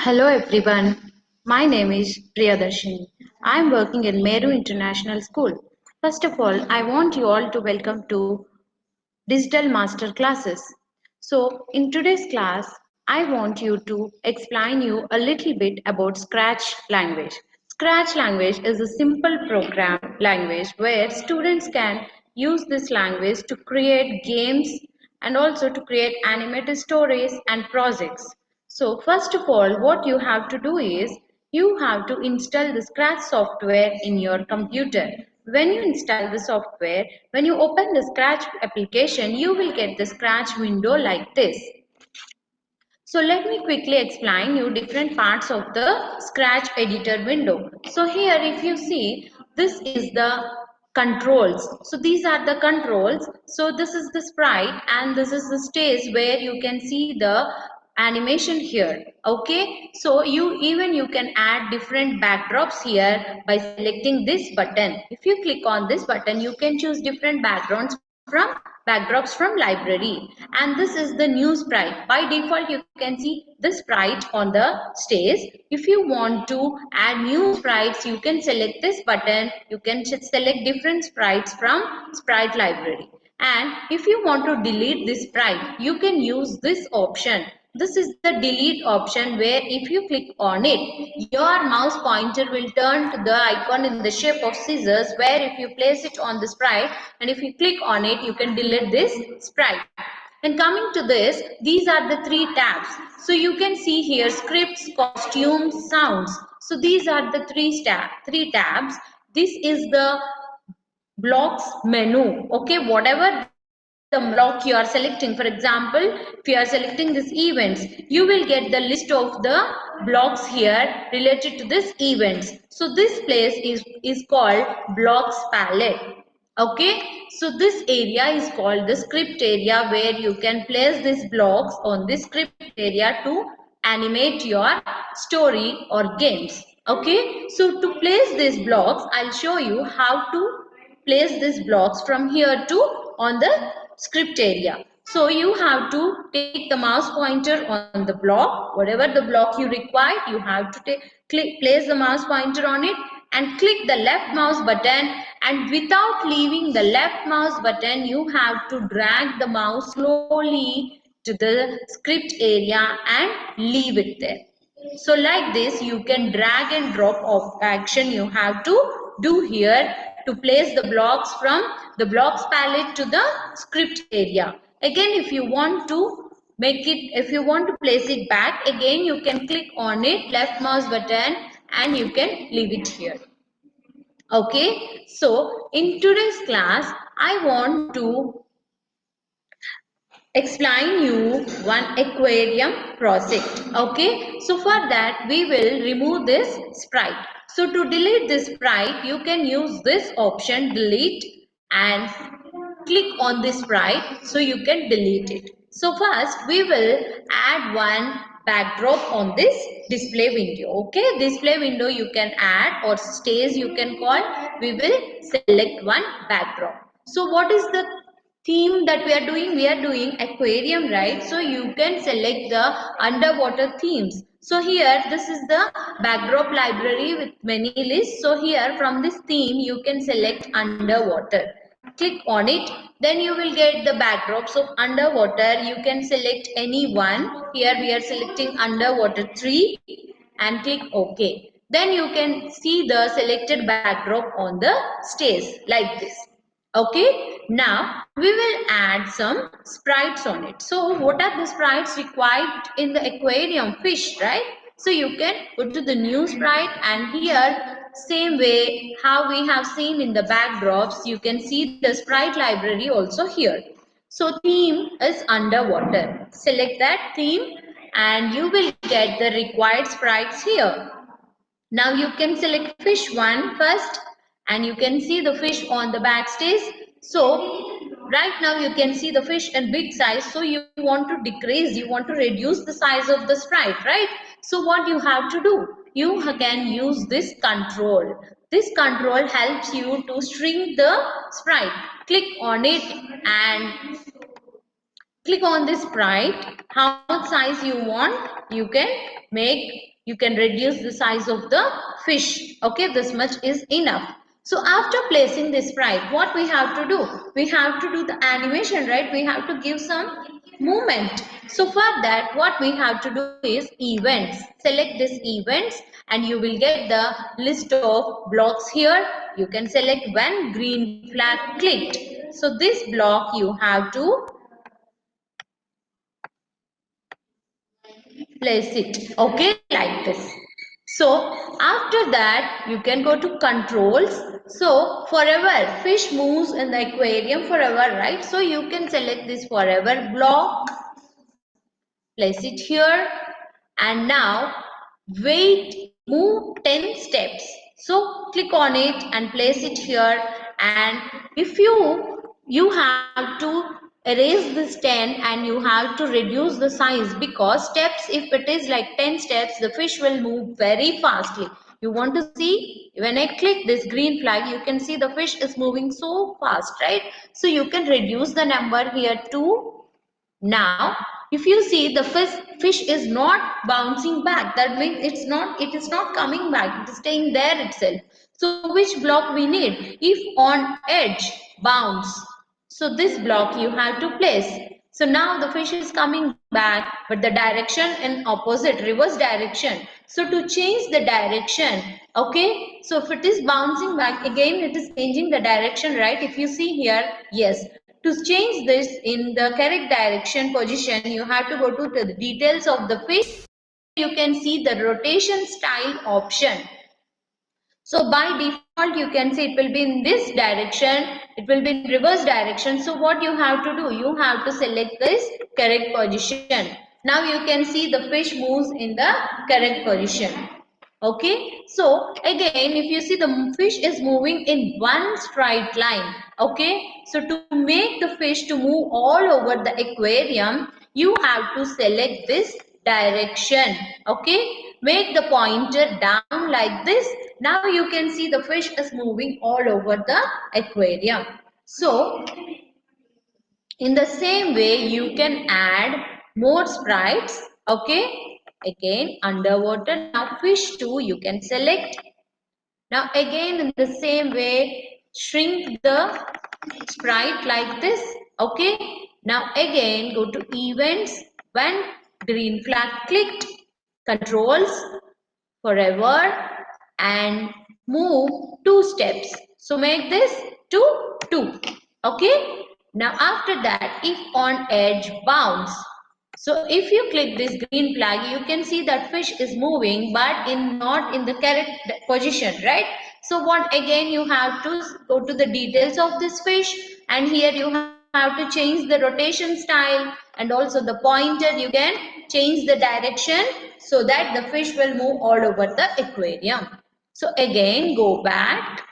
Hello everyone, my name is Priyadarshini. I am working in Meru International School. First of all, I want you all to welcome to Digital Master Classes. So, in today's class, I want you to explain you a little bit about Scratch language. Scratch language is a simple program language where students can use this language to create games and also to create animated stories and projects. So first of all, what you have to do is you have to install the Scratch software in your computer. When you install the software, when you open the Scratch application, you will get the Scratch window like this. So let me quickly explain you different parts of the Scratch editor window. So here if you see, this is the controls. So these are the controls. So this is the sprite and this is the stage where you can see the animation here. Okay, so you can add different backdrops here by selecting this button. If you click on this button, you can choose different backdrops from library, and this is the new sprite. By default you can see the sprite on the stage. If you want to add new sprites, you can select this button. You can select different sprites from sprite library, and if you want to delete this sprite, you can use this option. This is the delete option, where if you click on it, your mouse pointer will turn to the icon in the shape of scissors, where if you place it on the sprite and if you click on it, you can delete this sprite. And coming to this, these are the three tabs. So you can see here scripts, costumes, sounds. So these are the three tabs. This is the blocks menu. Okay, whatever the block you are selecting, for example, if you are selecting this events, you will get the list of the blocks here related to this events. So this place is called blocks palette. Okay, so this area is called the script area, where you can place these blocks on this script area to animate your story or games. Okay, so to place these blocks, I'll show you how to place these blocks from here to on the script area. So you have to take the mouse pointer on the block, whatever the block you require, you have to place the mouse pointer on it and click the left mouse button, and without leaving the left mouse button, you have to drag the mouse slowly to the script area and leave it there. So like this, you can drag and drop of action you have to do here to place the blocks from the blocks palette to the script area. Again, if you want to if you want to place it back, again you can click on it, left mouse button, and you can leave it here. Okay, so in today's class, I want to explain you one aquarium project. Okay, so for that we will remove this sprite. So to delete this sprite, you can use this option delete and click on this sprite so you can delete it. So first we will add one backdrop on this display window. Okay, display window you can add, or stage you can call. We will select one backdrop. So what is the theme that we are doing? We are doing aquarium, right? So you can select the underwater themes. So here this is the backdrop library with many lists. So here from this theme you can select underwater. Click on it, then you will get the backdrops of underwater. You can select any one. Here we are selecting underwater 3 and click OK. Then you can see the selected backdrop on the stage like this. Okay, now we will add some sprites on it. So what are the sprites required in the aquarium? Fish, right? So you can go to the new sprite, and here same way how we have seen in the backdrops, you can see the sprite library also here. So theme is underwater. Select that theme and you will get the required sprites here. Now you can select fish one first, and you can see the fish on the backstage. So right now you can see the fish in big size. So you want to decrease, you want to reduce the size of the sprite, right? So what you have to do? You can use this control. This control helps you to shrink the sprite. Click on it and click on this sprite. How much size you want, you can make you can reduce the size of the fish. Okay, this much is enough. So after placing this sprite, what we have to do? We have to do the animation, right? We have to give some movement. So for that, what we have to do is events. Select this events and you will get the list of blocks here. You can select when green flag clicked. So this block you have to place it, okay, like this. So after that you can go to controls. So forever fish moves in the aquarium forever, right? So you can select this forever block, place it here, and now wait, move 10 steps. So click on it and place it here, and if you have to erase this 10 and you have to reduce the size, because steps, if it is like 10 steps, the fish will move very fastly. You want to see, when I click this green flag, you can see the fish is moving so fast, right? So you can reduce the number here to. Now, if you see, the fish is not bouncing back, that means it is not coming back, it is staying there itself. So which block we need? If on edge, bounce. So this block you have to place. So now the fish is coming back, but the direction in opposite, reverse direction. So to change the direction, okay, so if it is bouncing back, again it is changing the direction, right? If you see here, yes. To change this in the correct direction position, you have to go to the details of the fish. You can see the rotation style option. So by default, you can see it will be in this direction, it will be in reverse direction. So what you have to do? You have to select this correct position. Now you can see the fish moves in the correct position. Okay, so again, if you see, the fish is moving in one straight line. Okay, so to make the fish to move all over the aquarium, you have to select this direction. Okay, make the pointer down like this. Now you can see the fish is moving all over the aquarium. So in the same way, you can add more sprites. Okay, again underwater. Now fish 2 you can select. Now again in the same way, shrink the sprite like this. Okay, now again go to events, when green flag clicked, controls, forever, and move 2 steps. So make this to 2. Okay, now after that, if on edge, bounce. So if you click this green flag, you can see that fish is moving, but not in the correct position, right? So what, again you have to go to the details of this fish, and here you have to change the rotation style, and also the pointer you can change the direction, so that the fish will move all over the aquarium. So again go back.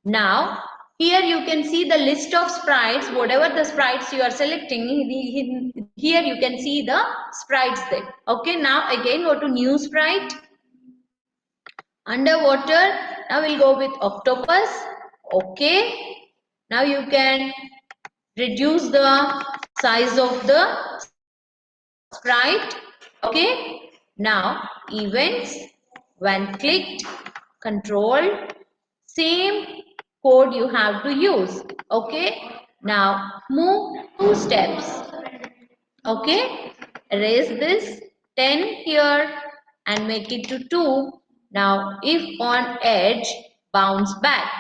Now here you can see the list of sprites, whatever the sprites you are selecting, here you can see the sprites there. Okay, now again go to new sprite, underwater. Now we'll go with octopus. Okay, now you can reduce the size of the sprite. Okay, now events, when clicked, control, same code you have to use. Okay, now move 2 steps. Okay, erase this 10 here and make it to 2. Now if on edge, bounce back.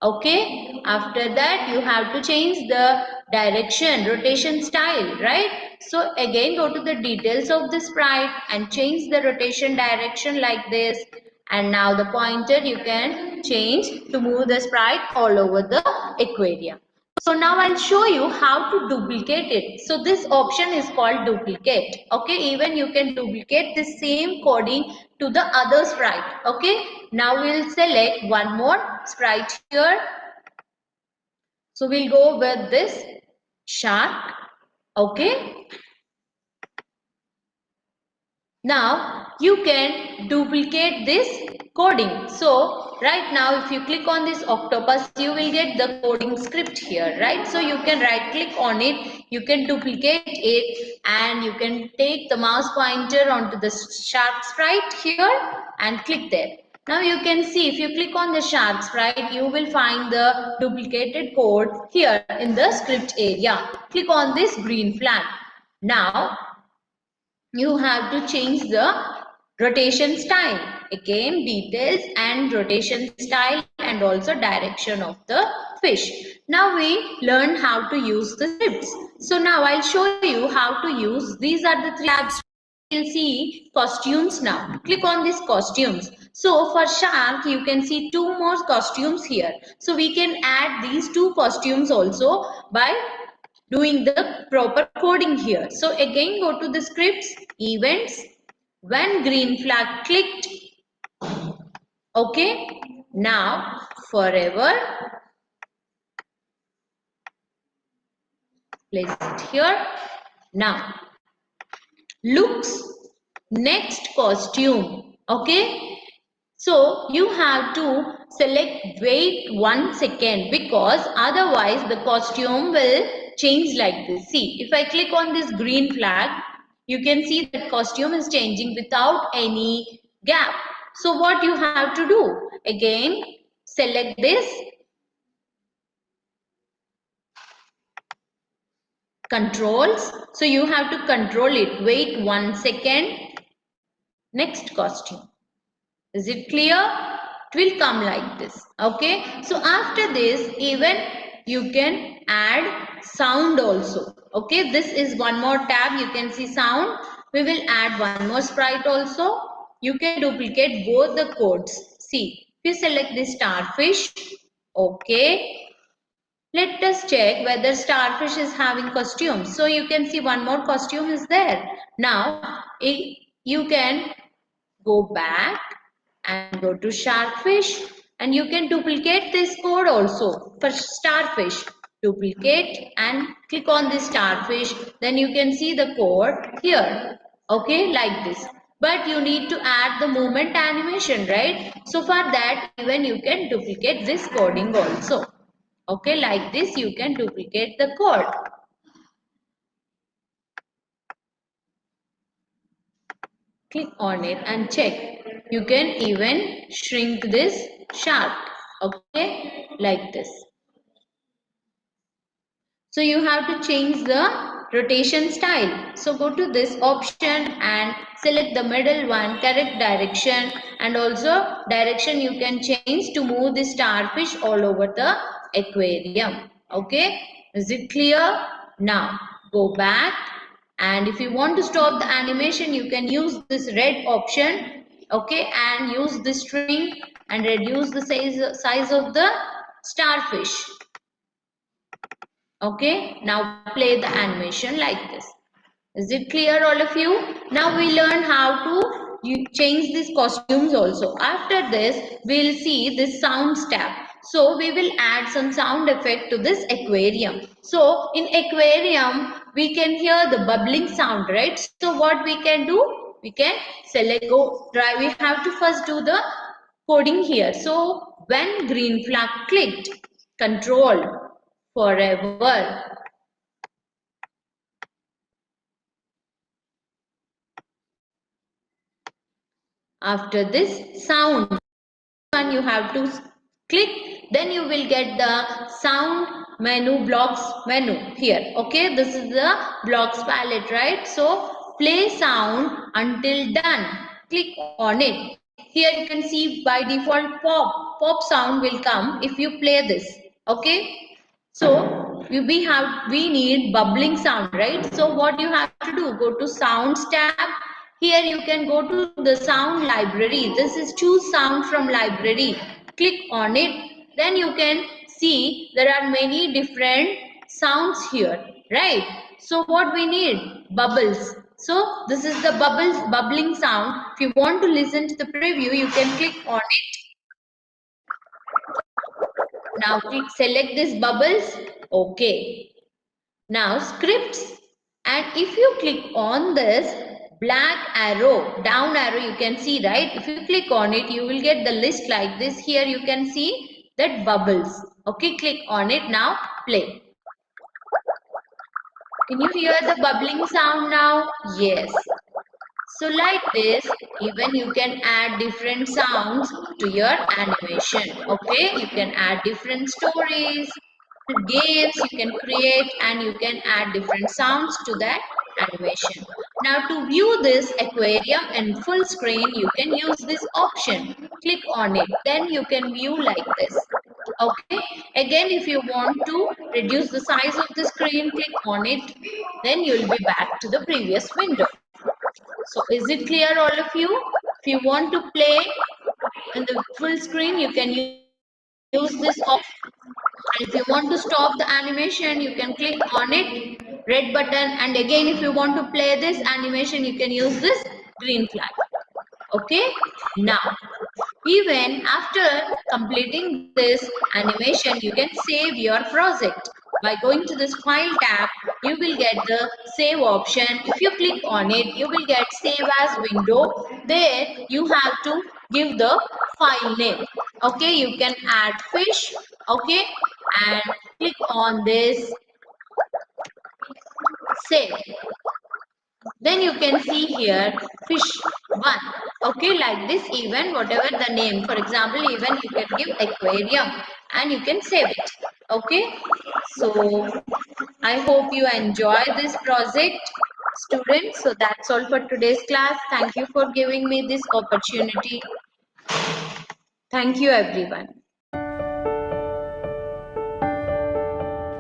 Okay, after that you have to change the direction, rotation style, right? So again go to the details of the sprite and change the rotation direction like this, and now the pointer you can change to move the sprite all over the aquarium. So now I'll show you how to duplicate it. So this option is called duplicate. Okay, even you can duplicate the same coding to the other sprite. Okay, now we'll select one more sprite here. So we'll go with this shark. Okay, Now you can duplicate this coding. So right now if you click on this octopus, you will get the coding script here, right? So you can right click on it, you can duplicate it, and you can take the mouse pointer onto the shark sprite here and click there. Now you can see if you click on the shark sprite, you will find the duplicated code here in the script area. Click on this green flag. Now you have to change the rotation style. Again, details and rotation style and also direction of the fish. Now we learn how to use the scripts. So now I'll show you how to use. These are the 3 tabs. You'll see costumes now. Click on these costumes. So for shark, you can see 2 more costumes here. So we can add these 2 costumes also by doing the proper coding here. So again go to the scripts, events, when green flag clicked. Okay. Now forever, place it here. Now looks, next costume. Okay. So you have to select wait 1 second because otherwise the costume will change like this. See, if I click on this green flag, you can see that costume is changing without any gap. So what you have to do? Again, select this, controls. So you have to control it. Wait 1 second. Next costume. Is it clear? It will come like this. Okay. So after this, even you can add sound also. Okay. This is one more tab. You can see sound. We will add one more sprite also. You can duplicate both the codes. See, if you select this starfish. Okay. Let us check whether starfish is having costumes. So you can see one more costume is there. Now, you can go back and go to sharkfish, and you can duplicate this code also for starfish. Duplicate and click on this starfish, then you can see the code here. Okay, like this. But you need to add the movement animation, right? So for that, even you can duplicate this coding also. Okay, like this you can duplicate the code. Click on it and check. You can even shrink this shark. Okay, like this. So you have to change the rotation style. So go to this option and select the middle one, correct direction, and also direction you can change to move the starfish all over the aquarium. Okay, is it clear? Now go back, and if you want to stop the animation, you can use this red option. Okay, and use the string and reduce the size of the starfish. Okay, now play the animation like this. Is it clear, all of you? Now we learn how to change these costumes also. After this, we'll see this sounds tab. So we will add some sound effect to this aquarium. So in aquarium, we can hear the bubbling sound, right? So what we can do? We can select, go try. We have to first do the coding here. So when green flag clicked, control forever. After this sound one you have to click, then you will get the sound menu, blocks menu here. Okay, this is the blocks palette, right? So play sound until done. Click on it. Here you can see by default pop sound will come if you play this. Okay, so we need bubbling sound, right? So what you have to do, go to sounds tab. Here you can go to the sound library. This is choose sound from library. Click on it. Then you can see there are many different sounds here, right? So what we need? Bubbles. So this is the bubbling sound. If you want to listen to the preview, you can click on it. Now click select this bubbles. Okay. Now scripts, and if you click on this, black arrow, down arrow, you can see, right? If you click on it, you will get the list like this. Here you can see that bubbles. Okay, click on it. Now play. Can you hear the bubbling sound now? Yes. So like this, even you can add different sounds to your animation. Okay, you can add different stories, games you can create, and you can add different sounds to that animation. Now to view this aquarium in full screen, you can use this option. Click on it. Then you can view like this. Okay. Again, if you want to reduce the size of the screen, click on it. Then you will be back to the previous window. So is it clear all of you? If you want to play in the full screen, you can use this option. And if you want to stop the animation, you can click on it, red button. And again, if you want to play this animation, you can use this green flag. Okay. Now, even after completing this animation, you can save your project. By going to this file tab, you will get the save option. If you click on it, you will get save as window. There you have to give the file name. Okay, you can add fish. Okay, and click on this save. Then you can see here fish 1. Okay, like this, even whatever the name, for example, even you can give aquarium and you can save it. Okay, so I hope you enjoy this project, students. So that's all for today's class. Thank you for giving me this opportunity. Thank you, everyone.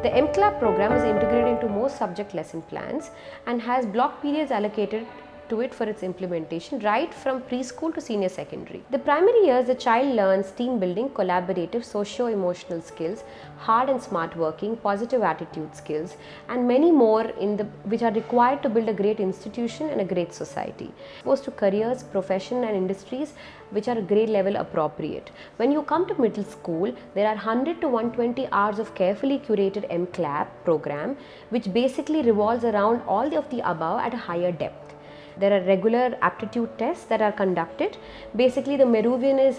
The MCLAP program is integrated into most subject lesson plans and has block periods allocated to it for its implementation right from preschool to senior secondary. The primary years, the child learns team building, collaborative, socio-emotional skills, hard and smart working, positive attitude skills, and many more which are required to build a great institution and a great society. Exposed to careers, profession and industries which are grade level appropriate. When you come to middle school, there are 100 to 120 hours of carefully curated MCLAP program which basically revolves around all of the above at a higher depth. There are regular aptitude tests that are conducted. Basically, the Meruvian is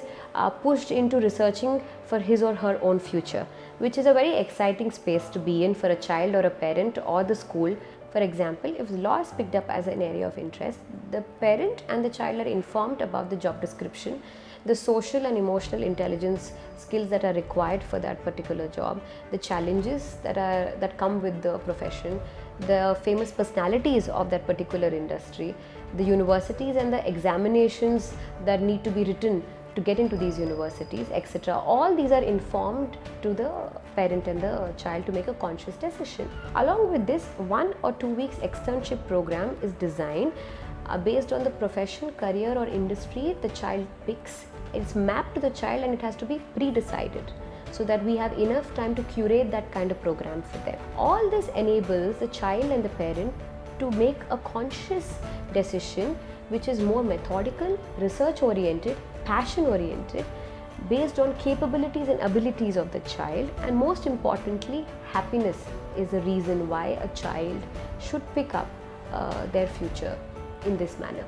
pushed into researching for his or her own future, which is a very exciting space to be in for a child or a parent or the school. For example, if law is picked up as an area of interest, the parent and the child are informed about the job description, the social and emotional intelligence skills that are required for that particular job, the challenges that come with the profession, the famous personalities of that particular industry, the universities and the examinations that need to be written to get into these universities, etc. All these are informed to the parent and the child to make a conscious decision. Along with this, 1 or 2 weeks externship program is designed based on the profession, career or industry the child picks. It's mapped to the child and it has to be pre-decided, so that we have enough time to curate that kind of program for them. All this enables the child and the parent to make a conscious decision which is more methodical, research oriented, passion oriented, based on capabilities and abilities of the child, and most importantly, happiness is the reason why a child should pick up their future in this manner.